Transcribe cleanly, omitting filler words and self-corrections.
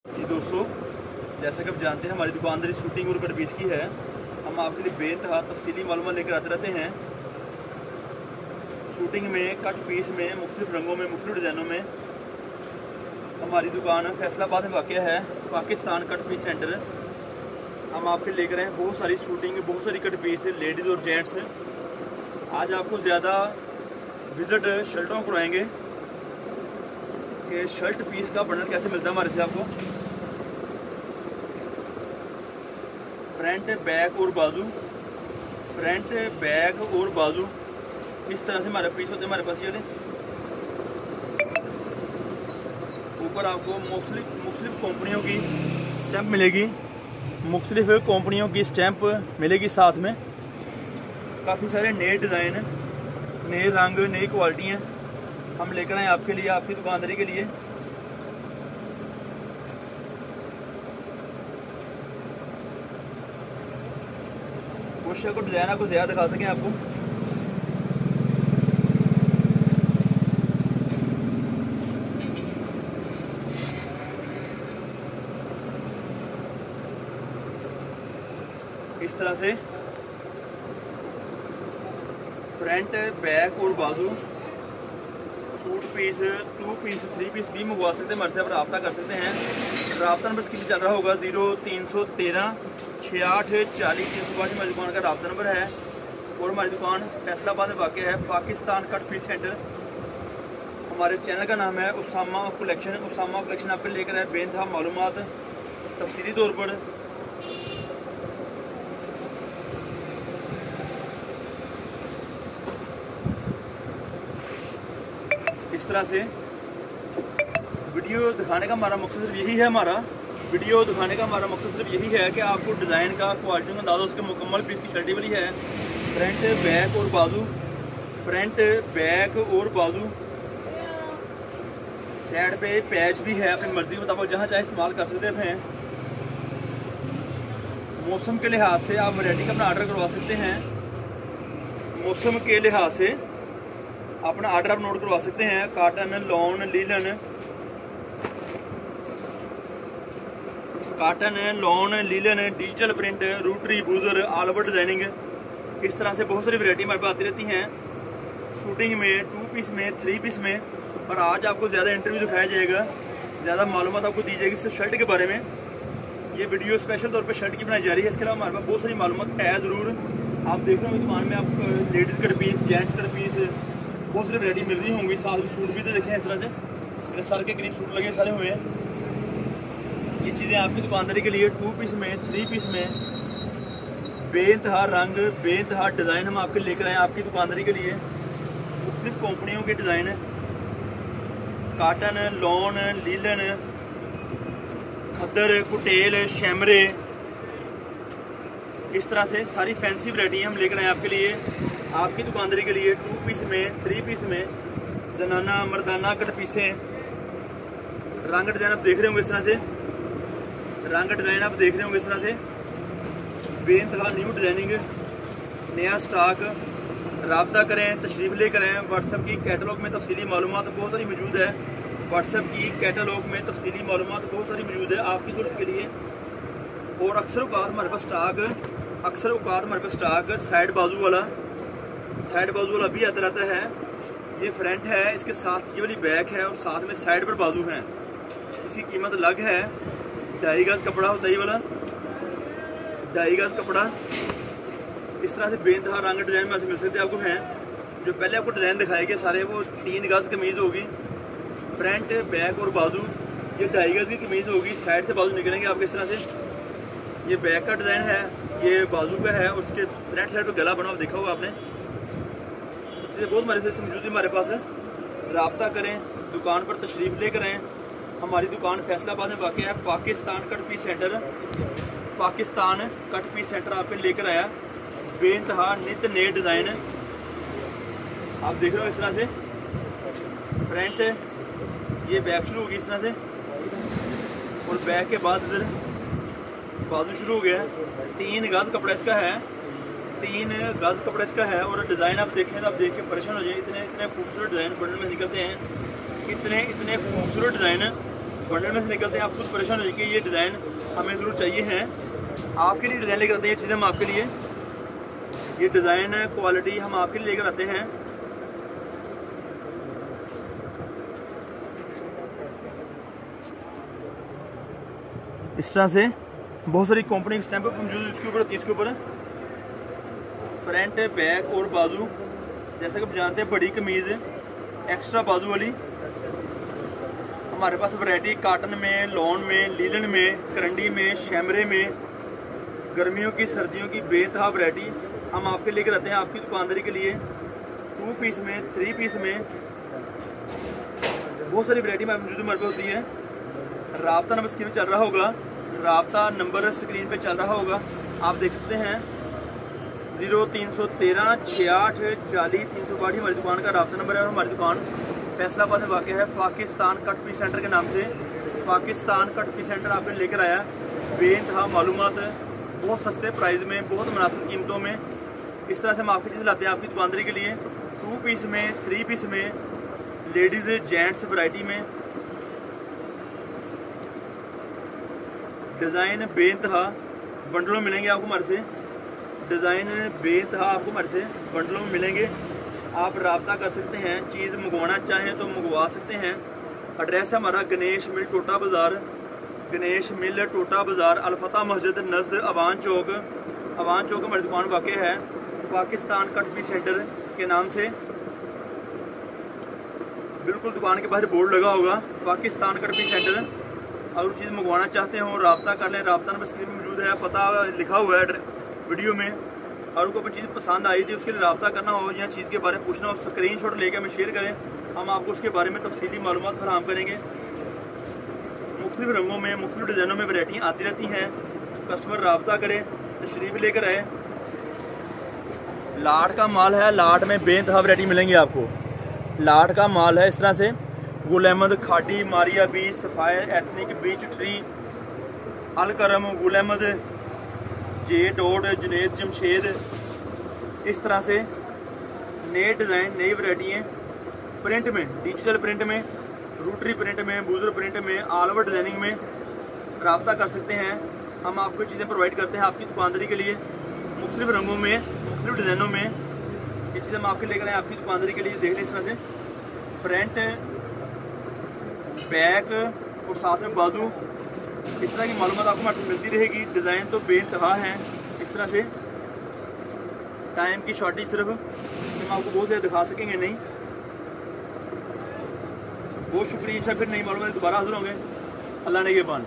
जी दोस्तों, जैसा कि आप जानते हैं हमारी दुकानदारी शूटिंग और कट पीस की है। हम आपके लिए बेइंतहा तफसीली मालूमात लेकर आते रहते हैं। शूटिंग में, कट पीस में, मुख्तलिफ रंगों में, मुख्तलिफ डिज़ाइनों में। हमारी दुकान फैसलाबाद में वाक़ है, पाकिस्तान कट पीस सेंटर। हम आपके लेकर आए बहुत सारी शूटिंग, बहुत सारी कट पीस, लेडीज़ और जेंट्स। आज आपको ज़्यादा विज़िट शर्टों को कराएँगे कि शर्ट पीस का बंडल कैसे मिलता है हमारे से आपको। फ्रंट, बैक और बाजू, फ्रंट, बैक और बाजू, इस तरह से हमारे पीस होते हैं हमारे पास। ये ऊपर आपको मुख्तलिफ कंपनियों की स्टैंप मिलेगी, मुख्तलिफ कंपनियों की स्टैंप मिलेगी साथ में। काफ़ी सारे नए डिज़ाइन, नए रंग, नई क्वालिटी हैं हम लेकर आए आपके लिए, आपकी दुकानदारी के लिए। कोशिश को डिज़ाइन आपको ज़्यादा दिखा सकें आपको। इस तरह से फ्रंट, बैक और बाजू, सूट पीस, 2 पीस, 3 पीस भी मंगवा सकते हैं, हमारे से आप रब्ता कर सकते हैं। रब्ता नंबर स्क्रीन चल रहा होगा 0313 68 40 305 हमारी दुकान का रब्ता नंबर है। और हमारी दुकान फैसलाबाद में वाक़ है, पाकिस्तान कट पीस सेंटर। हमारे चैनल का नाम है उसामा कलेक्शन। उसामा कलेक्शन आपके लेकर आए बेइंतहा मालूमात तफसीली तौर पर। इस तरह से वीडियो दिखाने का हमारा मकसद सिर्फ यही है, वीडियो दिखाने का हमारा मकसद सिर्फ यही है कि आपको डिज़ाइन का, क्वालिटी का अंदाज़ा उसके मुकम्मल पीस की शर्टी वाली है। फ्रंट, बैक और बाजू, फ्रंट, बैक और बाजू, साइड पे पैच भी है, अपनी मर्जी के मुताबिक जहाँ चाहे इस्तेमाल कर सकते हैं। मौसम के लिहाज से आप वैरायटी का अपना ऑर्डर करवा सकते हैं। मौसम के लिहाज से अपना ऑर्डर आप नोट करवा सकते हैं। Cotton, lawn, linen, cotton, lawn, linen, digital print, rotary, बूजर, ऑल ओवर डिजाइनिंग, इस तरह से बहुत सारी वैरायटी हमारे पास आती रहती हैं। शूटिंग में, 2 पीस में, 3 पीस में। और आज आपको ज़्यादा इंटरव्यू दिखाया जाएगा, ज़्यादा मालूमात आपको दी जाएगी सिर्फ शर्ट के बारे में। ये वीडियो स्पेशल तौर पर शर्ट की बनाई जा रही है। इसके अलावा हमारे पास बहुत सारी मालूमात है ज़रूर। आप देख रहे होंगे दुकान में आप ladies cut piece, gents cut piece, बहुत सारी वैरायटी मिल रही होंगी। साथ में सूट भी तो देखें इस तरह से, मेरे सर के करीब सूट लगे सारे हुए हैं। ये चीज़ें आपकी दुकानदारी के लिए 2 पीस में, 3 पीस में, बेइंतहा रंग, बेइंतहा डिज़ाइन हम आपके लेकर आए आपकी दुकानदारी के लिए। मुख्तलिफ कंपनियों के डिज़ाइन, काटन, लॉन, लीलन, खद्दर, कुटेल, शैमरे, इस तरह से सारी फैंसी वैरायटी हम लेकर आए आपके लिए, आपकी दुकानदारी के लिए। 2 पीस में, 3 पीस में, जनाना, मर्दाना कट पीसें। रंग डिज़ाइन आप देख रहे होंगे इस तरह से, रंग डिज़ाइन आप देख रहे होंगे इस तरह से। बेइंतहा न्यू डिज़ाइनिंग, नया स्टॉक। रब्ता करें, तशरीफ़ ले करें। व्हाट्सएप की कैटलॉग में तफसीली मालूमात बहुत सारी मौजूद है। व्हाट्सएप की कैटलॉग में तफसीली मालूमात बहुत सारी मौजूद है आपकी ज़रूरत के लिए। और अक्सर औक़ात हमारे पास स्टॉक साइड बाजू वाला भी आता रहता है। ये फ्रंट है, इसके साथ ये वाली बैक है और साथ में साइड पर बाजू हैं। इसकी कीमत अलग है। 2.5 गज कपड़ा होता है ये वाला, 2.5 गज कपड़ा। इस तरह से बेइंतहा रंग डिज़ाइन में मिल सकते आपको हैं। जो पहले आपको डिज़ाइन दिखाए गए सारे, वो 3 गज कमीज़ होगी। फ्रंट, बैक और बाजू, ये 2.5 गज की कमीज़ होगी। साइड से बाजू निकलेंगे आपके इस तरह से। ये बैक का डिज़ाइन है, ये बाजू का है, उसके फ्रंट साइड पर गला बना हुआ देखा होगा आपने। इससे बहुत हमारे से मौजूद है हमारे पास। रब्ता करें, दुकान पर तशरीफ़ ले करें। हमारी दुकान फैसलाबाद में वाक़ है, Pakistan cut piece centre. Pakistan cut piece centre आपके लेकर आया बेइंतहा नित नए डिज़ाइन। आप देख रहे हो इस तरह से। फ्रंट, ये बैक शुरू होगी इस तरह से, और बैक के बाद इधर बाजू शुरू हो गया। 3 गज कपड़ा इसका है, 3 गज कपड़ा इसका है। और डिज़ाइन आप देखें तो आप देख के परेशान हो जाए, इतने खूबसूरत डिज़ाइन बंडल में निकलते हैं, इतने खूबसूरत डिज़ाइन। बंडल में से निकलते हैं आप खुद परेशान हो जाएंगे। ये डिज़ाइन हमें ज़रूर चाहिए हैं, आपके लिए डिज़ाइन लेकर आते हैं। ये चीज़ें हम आपके लिए, ये डिज़ाइन क्वालिटी हम आपके लिए लेकर आते हैं। इस तरह से बहुत सारी कंपनी की स्टैंप मौजूद इसके ऊपर होती है। इसके ऊपर फ्रंट, बैक और बाजू, जैसा कि आप जानते हैं बड़ी कमीज एक्स्ट्रा बाजू वाली हमारे पास वैरायटी कॉटन में, लॉन में, लीलन में, करंडी में, शैमरे में, गर्मियों की सर्दियों की बेतहा वैरायटी हम आपके लेकर आते हैं आपकी दुकानदारी के लिए। 2 पीस में, 3 पीस में बहुत सारी वैरायटी में मौजूद हमारे पास होती है। राब्ता नंबर स्क्रीन पे चल रहा होगा, राब्ता नंबर स्क्रीन पे चल रहा होगा, आप देख सकते हैं। 0313 68 40 362 हमारी दुकान का राब्ता नंबर है। और हमारी दुकान फैसलाबाद में वाक़ है। पाकिस्तान कट पीस सेंटर के नाम से पाकिस्तान कट पीस सेंटर आपने लेकर आया बेइंतहा मालूमात, बहुत सस्ते प्राइस में, बहुत मुनासिब कीमतों में। इस तरह से हम आपकी चीज़ लाते हैं आपकी दुकानदारी के लिए। 2 पीस में, 3 पीस में, लेडीज़ जेंट्स वैरायटी में डिज़ाइन बेइंतहा बंडलों में मिलेंगे आपको हमारे से। डिज़ाइन बेइंतहा आपको हमारे से बंडलों में मिलेंगे। आप राब्ता कर सकते हैं, चीज़ मंगवाना चाहें तो मंगवा सकते हैं। एड्रेस है हमारा गणेश मिल टोटा बाज़ार, गणेश मिल टोटा बाज़ार, अलफता मस्जिद नज़द अवान चौक। अवान चौक हमारी दुकान वाक़ है पाकिस्तान कट पीस सेंटर के नाम से। बिल्कुल दुकान के बाहर बोर्ड लगा होगा पाकिस्तान कट पीस सेंटर। और चीज़ मंगवाना चाहते हो राब्ता कर लें, राब्ता नंबर स्क्रीन में मौजूद है, पता लिखा हुआ है वीडियो में। और उनको कोई चीज़ पसंद आई थी उसके लिए राब्ता करना हो या चीज़ के बारे में पूछना हो, स्क्रीनशॉट लेकर हमें शेयर करें, हम आपको उसके बारे में तफसीली मालूमात फराहम करेंगे। मुख्तलिफ रंगों में, मुख्तलिफ डिज़ाइनों में वैरायटियाँ आती रहती हैं। कस्टमर राब्ता करे, तशरीफ लेकर आए। लाट का माल है, लाट में बेइंतहा वैरायटी मिलेंगी आपको। लाट का माल है इस तरह से, Gul Ahmed, Khaadi, Maria B, Sapphire, Ethnic, Beechtree, Alkaram, Gul Ahmed, जे डोड, जुनेद, जमशेद। इस तरह से नए डिज़ाइन, नई वैरायटियाँ प्रिंट में, डिजिटल प्रिंट में, रूटरी प्रिंट में, बूजर प्रिंट में, ऑल ओवर डिज़ाइनिंग में राब्ता कर सकते हैं। हम आपको चीज़ें प्रोवाइड करते हैं आपकी दुकानदारी के लिए, मुख्तलिफ रंगों में, मुख्तलिफ डिज़ाइनों में। ये चीज़ें हम आपके लेकर आए आपकी दुकानदारी के लिए। देख लें इस तरह से फ्रंट, बैक और साथ में बाजू, इस तरह की मालूमात आपको हमारे से मिलती रहेगी। डिज़ाइन तो बेइंतहा हैं। इस तरह से टाइम की शॉर्टेज सिर्फ हम आपको बहुत ज़्यादा दिखा सकेंगे नहीं। बहुत शुक्रिया, फिर नई मालूमात दोबारा हाजिर होंगे। अल्लाह ने के बान।